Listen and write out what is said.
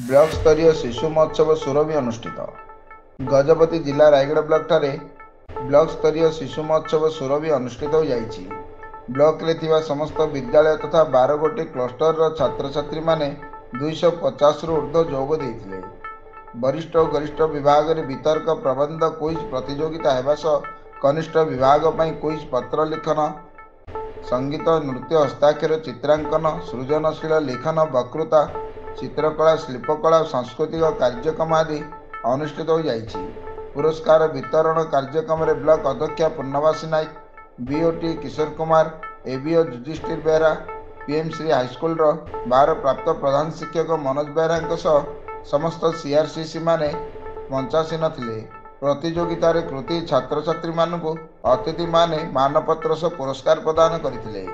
Block स्तरीय शिशु महोत्सव सुरभि अनुष्ठित। गजपति जिला रायगढ़ ब्लॉक ठारे ब्लॉक स्तरीय शिशु महोत्सव सुरभि अनुष्ठित हो जाइछि। ब्लॉक रे थिबा समस्त विद्यालय तथा 12 गोटी क्लस्टर छात्र छात्री माने 250 रु ऊर्ध्व जोग देइथिले। वरिष्ठ और गरिष्ठ विभाग रे वितर्क प्रबंध क्विज प्रतियोगिता हेबा सह कनिष्ठ विभाग पई क्विज पत्र लिखन, संगीत, नृत्य, हस्ताक्षर, चित्रांकन, सृजनशील लेखन, वक्तृता, चित्रकला, शिल्पकला और सांस्कृतिक कार्यक्रम आदि अनुष्ठित हो जाइछि। पुरस्कार वितरण कार्यक्रम रे ब्लॉक अध्यक्ष पूर्णवासी नायक, BOT Kishore Kumar, ABO Yudhishthir Behera, PM Shri high school बार प्राप्त प्रधान शिक्षक मनोज बेहरा सह समस्त सीआरसीसी माने मंचासीन थिले। प्रतियोगितार कृति छात्र छात्री मानकु अतिथि माने मानपत्र सह पुरस्कार प्रदान करथिले।